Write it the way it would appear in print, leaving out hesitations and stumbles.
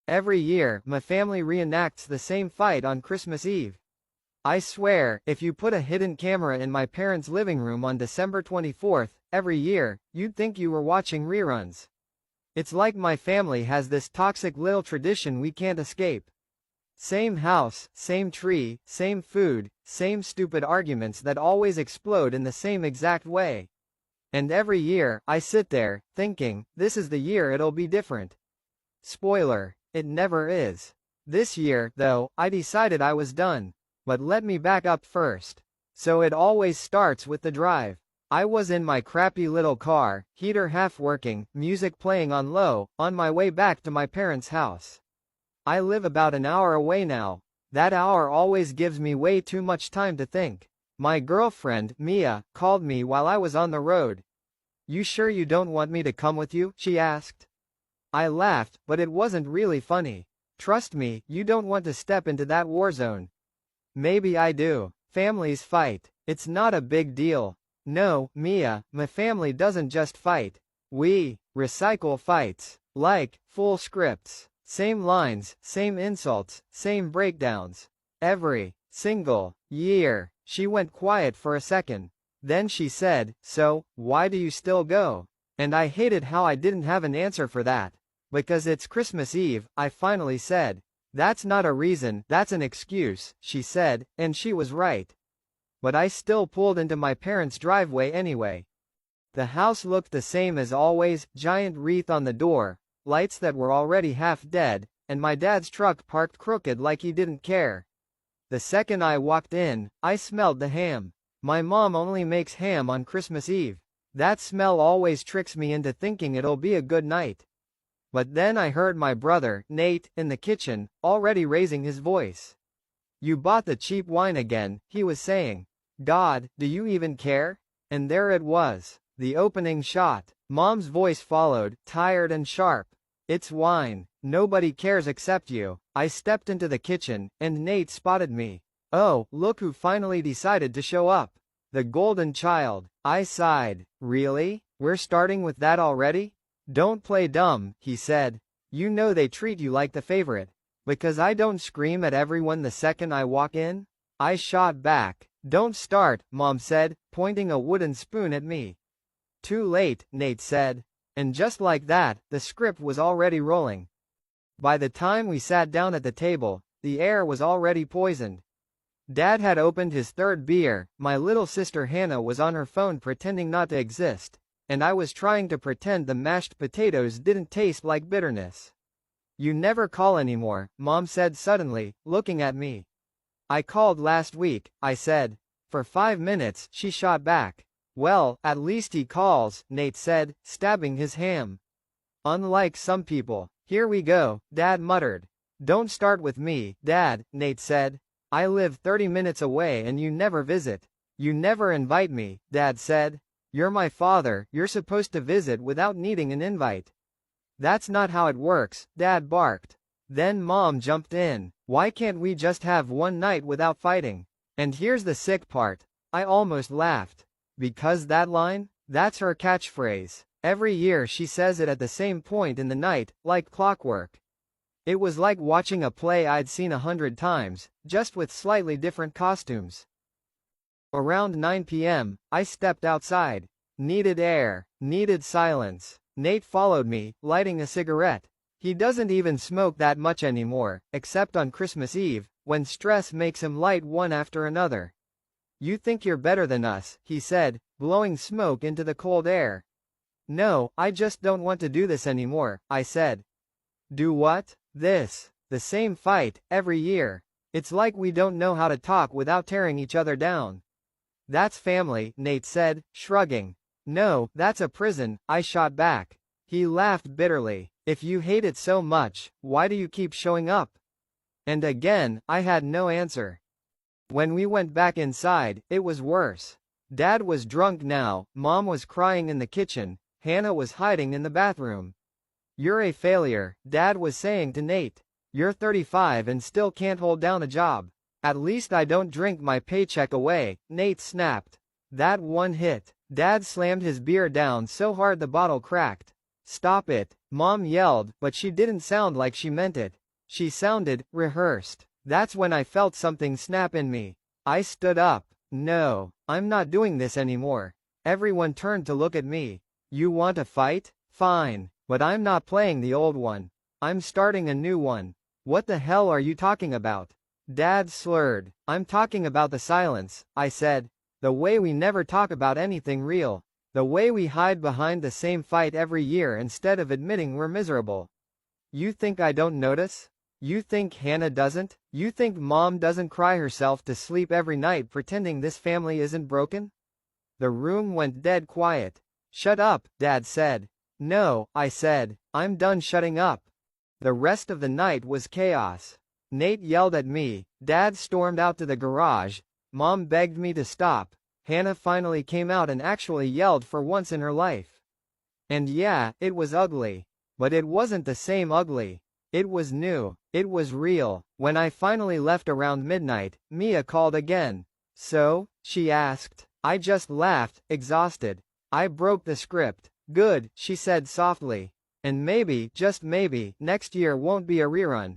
Every year, my family reenacts the same fight on Christmas Eve. I swear, if you put a hidden camera in my parents' living room on December 24th, every year, you'd think you were watching reruns. It's like my family has this toxic little tradition we can't escape. Same house, same tree, same food, same stupid arguments that always explode in the same exact way. And every year, I sit there, thinking, this is the year it'll be different. Spoiler, it never is. This year, though, I decided I was done. But let me back up first. So it always starts with the drive. I was in my crappy little car, heater half working, music playing on low, on my way back to my parents' house. I live about an hour away now. That hour always gives me way too much time to think. My girlfriend, Mia, called me while I was on the road. "You sure you don't want me to come with you?" she asked. I laughed, but it wasn't really funny. Trust me, you don't want to step into that war zone. Maybe I do. Families fight. It's not a big deal. No, Mia, my family doesn't just fight. We recycle fights. Like, full scripts. Same lines, same insults, same breakdowns. Every single year. She went quiet for a second. Then she said, "So, why do you still go?" And I hated how I didn't have an answer for that. "Because it's Christmas Eve," I finally said. "That's not a reason, that's an excuse," she said, and she was right. But I still pulled into my parents' driveway anyway. The house looked the same as always, giant wreath on the door, lights that were already half dead, and my dad's truck parked crooked like he didn't care. The second I walked in, I smelled the ham. My mom only makes ham on Christmas Eve. That smell always tricks me into thinking it'll be a good night. But then I heard my brother, Nate, in the kitchen, already raising his voice. "You bought the cheap wine again," he was saying. "God, do you even care?" And there it was. The opening shot. Mom's voice followed, tired and sharp. "It's wine. Nobody cares except you." I stepped into the kitchen, and Nate spotted me. "Oh, look who finally decided to show up. The golden child." I sighed. "Really? We're starting with that already?" "Don't play dumb," he said. "You know they treat you like the favorite. Because I don't scream at everyone the second I walk in?" I shot back. "Don't start," Mom said, pointing a wooden spoon at me. "Too late," Nate said. And just like that, the script was already rolling. By the time we sat down at the table, the air was already poisoned. Dad had opened his third beer, my little sister Hannah was on her phone pretending not to exist, and I was trying to pretend the mashed potatoes didn't taste like bitterness. "You never call anymore," Mom said suddenly, looking at me. "I called last week," I said. "For 5 minutes," she shot back. "Well, at least he calls," Nate said, stabbing his ham. "Unlike some people." "Here we go," Dad muttered. "Don't start with me, Dad," Nate said. "I live 30 minutes away and you never visit. You never invite me," Dad said. "You're my father, you're supposed to visit without needing an invite." "That's not how it works," Dad barked. Then Mom jumped in. "Why can't we just have one night without fighting?" And here's the sick part. I almost laughed. Because that line? That's her catchphrase. Every year she says it at the same point in the night, like clockwork. It was like watching a play I'd seen 100 times, just with slightly different costumes. Around 9 p.m., I stepped outside. Needed air. Needed silence. Nate followed me, lighting a cigarette. He doesn't even smoke that much anymore, except on Christmas Eve, when stress makes him light one after another. "You think you're better than us," he said, blowing smoke into the cold air. "No, I just don't want to do this anymore," I said. "Do what?" "This. The same fight, every year. It's like we don't know how to talk without tearing each other down." "That's family," Nate said, shrugging. "No, that's a prison," I shot back. He laughed bitterly. "If you hate it so much, why do you keep showing up?" And again, I had no answer. When we went back inside, it was worse. Dad was drunk now, Mom was crying in the kitchen, Hannah was hiding in the bathroom. "You're a failure," Dad was saying to Nate. "You're 35 and still can't hold down a job." "At least I don't drink my paycheck away," Nate snapped. That one hit. Dad slammed his beer down so hard the bottle cracked. Stop it, Mom yelled, but she didn't sound like she meant it. She sounded rehearsed. That's when I felt something snap in me. I stood up. No, I'm not doing this anymore. Everyone turned to look at me. You want a fight? Fine, but I'm not playing the old one. I'm starting a new one. What the hell are you talking about? Dad slurred. I'm talking about the silence, I said. The way we never talk about anything real. The way we hide behind the same fight every year instead of admitting we're miserable. You think I don't notice? You think Hannah doesn't? You think Mom doesn't cry herself to sleep every night pretending this family isn't broken? The room went dead quiet. Shut up, Dad said. No, I said. I'm done shutting up. The rest of the night was chaos. Nate yelled at me. Dad stormed out to the garage. Mom begged me to stop. Hannah finally came out and actually yelled for once in her life. And yeah, it was ugly. But it wasn't the same ugly. It was new. It was real. When I finally left around midnight, Mia called again. So? She asked. I just laughed, exhausted. I broke the script. Good, she said softly. And maybe, just maybe, next year won't be a rerun.